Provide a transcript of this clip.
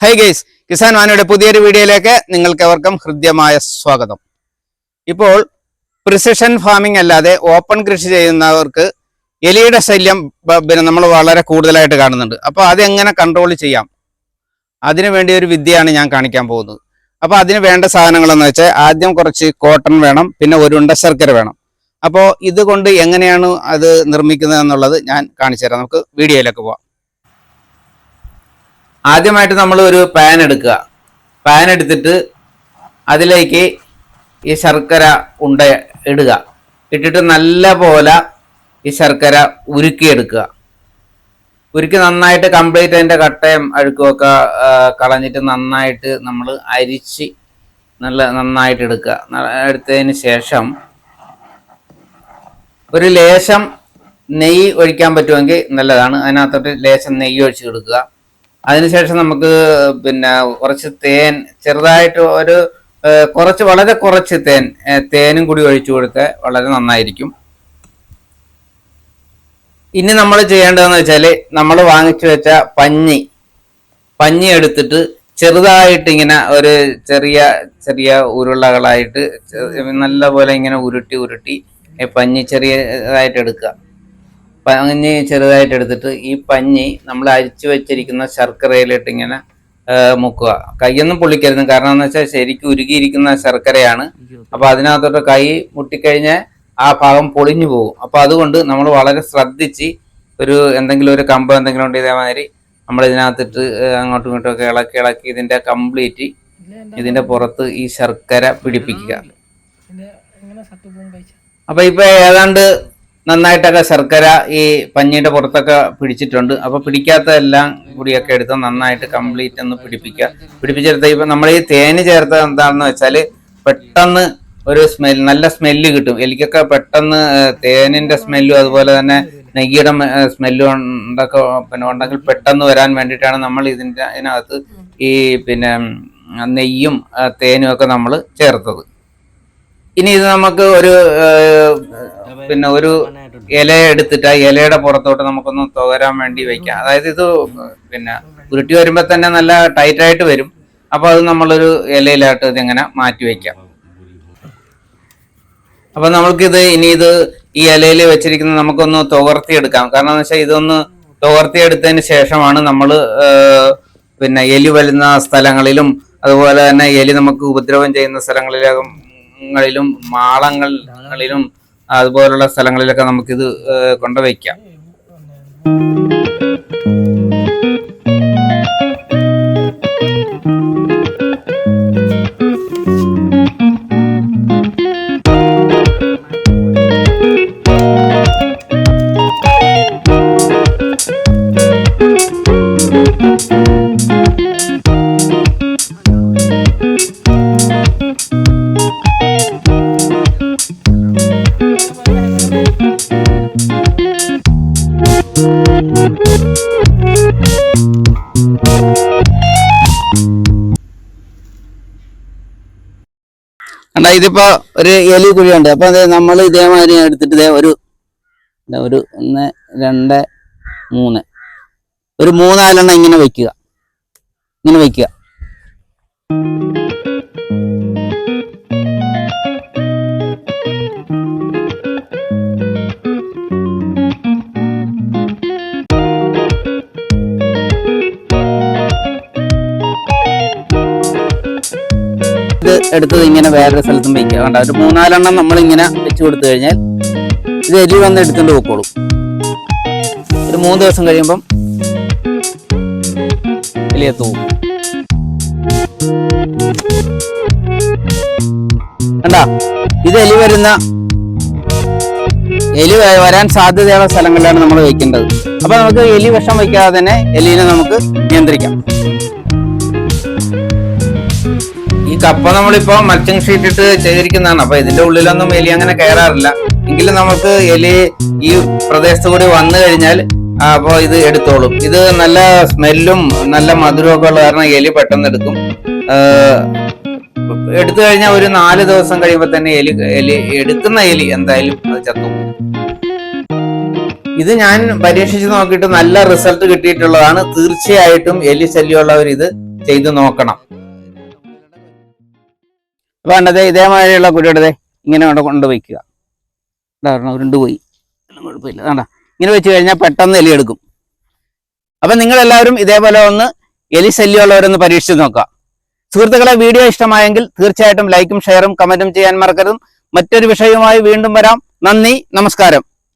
High guys, Kisan വാനിയുടെ പുതിയൊരു വീഡിയോയിലേക്ക് നിങ്ങൾക്കെവർക്കും ഹൃദ്യമായ സ്വാഗതം. ഇപ്പോൾ പ്രിസിഷൻ ഫാമിംഗ് അല്ലാതെ ഓപ്പൺ കൃഷി ചെയ്യുന്നവർക്ക് എലിയുടെ ശല്യം നമ്മൾ വളരെ കൂടുതലായിട്ട് കാണുന്നുണ്ട്. അപ്പോൾ അതെങ്ങനെ കൺട്രോൾ ചെയ്യാം, അതിനു വേണ്ടി ഒരു വിദ്യയാണ് ഞാൻ കാണിക്കാൻ പോകുന്നത്. അപ്പോൾ അതിന് വേണ്ട സാധനങ്ങളെന്ന് വെച്ചാൽ ആദ്യം കുറച്ച് കോട്ടൺ വേണം, പിന്നെ ഒരു ഉണ്ട ശർക്കര വേണം. അപ്പോൾ ഇതുകൊണ്ട് എങ്ങനെയാണ് അത് നിർമ്മിക്കുന്നത് എന്നുള്ളത് ഞാൻ കാണിച്ചു തരാം. നമുക്ക് വീഡിയോയിലേക്ക് പോവാം. ആദ്യമായിട്ട് നമ്മൾ ഒരു പാൻ എടുക്കുക. പാൻ എടുത്തിട്ട് അതിലേക്ക് ഈ ശർക്കര ഉണ്ട ഇടുക. ഇട്ടിട്ട് നല്ല പോലെ ഈ ശർക്കര ഉരുക്കിയെടുക്കുക. ഉരുക്കി നന്നായിട്ട് കംപ്ലീറ്റ് അതിൻ്റെ കട്ടയും അഴുക്കുമൊക്കെ കളഞ്ഞിട്ട് നന്നായിട്ട് നമ്മൾ അരിച്ച് നന്നായിട്ട് എടുക്കുക. എടുത്തതിന് ശേഷം ഒരു ലേശം നെയ്യ് ഒഴിക്കാൻ പറ്റുമെങ്കിൽ നല്ലതാണ്. അതിനകത്തോട്ട് ലേശം നെയ്യ് ഒഴിച്ച് കൊടുക്കുക. അതിനുശേഷം നമുക്ക് കുറച്ച് തേൻ, ചെറുതായിട്ട് ഒരു വളരെ കുറച്ച് തേനും കൂടി ഒഴിച്ചു കൊടുത്താൽ വളരെ നന്നായിരിക്കും. ഇനി നമ്മൾ ചെയ്യേണ്ടതെന്ന് വെച്ചാൽ നമ്മൾ വാങ്ങിച്ചു വെച്ച പഞ്ഞി എടുത്തിട്ട് ചെറുതായിട്ട് ഇങ്ങനെ ഒരു ചെറിയ ഉരുളകളായിട്ട് നല്ലപോലെ ഇങ്ങനെ ഉരുട്ടി പഞ്ഞി ചെറിയതായിട്ട് എടുക്കുക. പഞ്ഞി ചെറുതായിട്ട് എടുത്തിട്ട് ഈ പഞ്ഞി നമ്മൾ അരിച്ചു വെച്ചിരിക്കുന്ന ശർക്കരയിലിട്ട് ഇങ്ങനെ മുക്കുക. കൈയൊന്നും പൊള്ളിക്കരുത്, കാരണം എന്ന് വെച്ചാൽ ശരിക്കും ഉരുകിയിരിക്കുന്ന ശർക്കരയാണ്. അപ്പൊ അതിനകത്തോട്ട് കൈ മുട്ടിക്കഴിഞ്ഞാൽ ആ ഭാഗം പൊളിഞ്ഞു പോകും. അപ്പൊ അതുകൊണ്ട് നമ്മൾ വളരെ ശ്രദ്ധിച്ച് എന്തെങ്കിലും ഒരു കമ്പ് എന്തെങ്കിലും ഉണ്ട് ഇതേമാതിരി നമ്മൾ ഇതിനകത്തിട്ട് അങ്ങോട്ടും ഇങ്ങോട്ടും ഒക്കെ ഇളക്കി ഇതിന്റെ കംപ്ലീറ്റ് ഇതിന്റെ പുറത്ത് ഈ ശർക്കര പിടിപ്പിക്കുക. അപ്പൊ ഇപ്പൊ ഏതാണ്ട് നന്നായിട്ടൊക്കെ ശർക്കര ഈ പഞ്ഞിയുടെ പുറത്തൊക്കെ പിടിച്ചിട്ടുണ്ട്. അപ്പൊ പിടിക്കാത്തതെല്ലാം കൂടിയൊക്കെ എടുത്ത് നന്നായിട്ട് കംപ്ലീറ്റ് ഒന്ന് പിടിപ്പിച്ചെടുത്ത ഇപ്പൊ നമ്മൾ ഈ തേന് ചേർത്തത് എന്താണെന്ന് വെച്ചാൽ പെട്ടെന്ന് ഒരു നല്ല സ്മെല്ല് കിട്ടും. എനിക്കൊക്കെ പെട്ടെന്ന് തേനിന്റെ സ്മെല്ലും അതുപോലെ തന്നെ നെയ്യുടെ സ്മെല്ലും ഉണ്ടെങ്കിൽ പെട്ടെന്ന് വരാൻ വേണ്ടിയിട്ടാണ് നമ്മൾ ഇതിനകത്ത് ഈ നെയ്യും തേനും ഒക്കെ നമ്മൾ ചേർത്തത്. ഇനി ഇത് നമുക്ക് ഒരു ഇല എടുത്തിട്ട് ആ ഇലയുടെ പുറത്തോട്ട് നമുക്കൊന്ന് തുകരാൻ വേണ്ടി വെക്കാം. അതായത് ഇത് ഉരുട്ടി വരുമ്പോൾ തന്നെ നല്ല ടൈറ്റായിട്ട് വരും. അപ്പോൾ അത് നമ്മളൊരു ഇലയിലായിട്ട് ഇതിങ്ങനെ മാറ്റി വെക്കാം. അപ്പം നമ്മൾക്കിത് ഇനി ഈ ഇലയിൽ വെച്ചിരിക്കുന്നത് നമുക്കൊന്ന് തുകർത്തിയെടുക്കാം. കാരണം എന്ന് വെച്ചാൽ ഇതൊന്ന് തുകർത്തിയെടുത്തതിന് ശേഷമാണ് നമ്മൾ എലി വരുന്ന സ്ഥലങ്ങളിലും അതുപോലെ തന്നെ എലി നമുക്ക് ഉപദ്രവം ചെയ്യുന്ന സ്ഥലങ്ങളിലും മാളങ്ങളിലും അതുപോലുള്ള സ്ഥലങ്ങളിലൊക്കെ നമുക്കിത് കൊണ്ടുവയ്ക്കാം. ഇതിപ്പോ ഒരു എലി കുഴിയുണ്ട്. അപ്പൊ അത് നമ്മൾ ഇതേമാതിരി എടുത്തിട്ട് ഒരു 1 2 3 ഒരു 3-4 ഇങ്ങനെ വെക്കുക. എടുത്തത് ഇങ്ങനെ വേറൊരു സ്ഥലത്തും വയ്ക്കുക. കണ്ട ഒരു 3-4 നമ്മളിങ്ങനെ വെച്ച് കൊടുത്തു കഴിഞ്ഞാൽ ഇത് എലി വന്ന് എടുത്തുകൊണ്ട് പോയിക്കോളും. ഒരു 3 ദിവസം കഴിയുമ്പം എലിയത്ത് പോകും. കണ്ടാ, ഇത് എലി വരാൻ സാധ്യതയുള്ള സ്ഥലങ്ങളിലാണ് നമ്മൾ വയ്ക്കേണ്ടത്. അപ്പൊ നമുക്ക് എലി വിഷം വയ്ക്കാതെ തന്നെ എലിനെ നമുക്ക് നിയന്ത്രിക്കാം. ഈ കപ്പ നമ്മളിപ്പോ മൾച്ചിങ് ഷീറ്റ് ഇട്ട് ചെയ്തിരിക്കുന്നതാണ്. അപ്പൊ ഇതിന്റെ ഉള്ളിലൊന്നും എലി അങ്ങനെ കയറാറില്ല. എങ്കിലും നമുക്ക് എലി ഈ പ്രദേശത്ത് കൂടി വന്നു കഴിഞ്ഞാൽ അപ്പോൾ ഇത് എടുത്തോളും. ഇത് നല്ല സ്മെല്ലും നല്ല മധുരമൊക്കെ ഉള്ള കാരണം എലി പെട്ടെന്ന് എടുക്കും. എടുത്തു കഴിഞ്ഞാൽ ഒരു 4 ദിവസം കഴിയുമ്പോൾ തന്നെ എടുക്കുന്ന എലി എന്തായാലും അത് ചത്തും. ഇത് ഞാൻ പരീക്ഷിച്ച് നോക്കിയിട്ട് നല്ല റിസൾട്ട് കിട്ടിയിട്ടുള്ളതാണ്. തീർച്ചയായിട്ടും എലി ശല്യമുള്ളവർ ഇത് ചെയ്ത് നോക്കണം. വേണ്ടത് ഇതേമാതിരിയുള്ള കുരുടതെ ഇങ്ങനെ അവിടെ കൊണ്ടുവയ്ക്കുക. ഉരുണ്ടുപോയി, കുഴപ്പമില്ല. വേണ്ട, ഇങ്ങനെ വെച്ച് കഴിഞ്ഞാൽ പെട്ടെന്ന് എലി എടുക്കും. അപ്പൊ നിങ്ങളെല്ലാവരും ഇതേപോലെ ഒന്ന് എലി ശല്യമുള്ളവരൊന്ന് പരീക്ഷിച്ച് നോക്കുക. സുഹൃത്തുക്കളെ, വീഡിയോ ഇഷ്ടമായെങ്കിൽ തീർച്ചയായിട്ടും ലൈക്കും ഷെയറും കമന്റും ചെയ്യാൻ മറക്കരുത്. മറ്റൊരു വിഷയവുമായി വീണ്ടും വരാം. നന്ദി, നമസ്കാരം.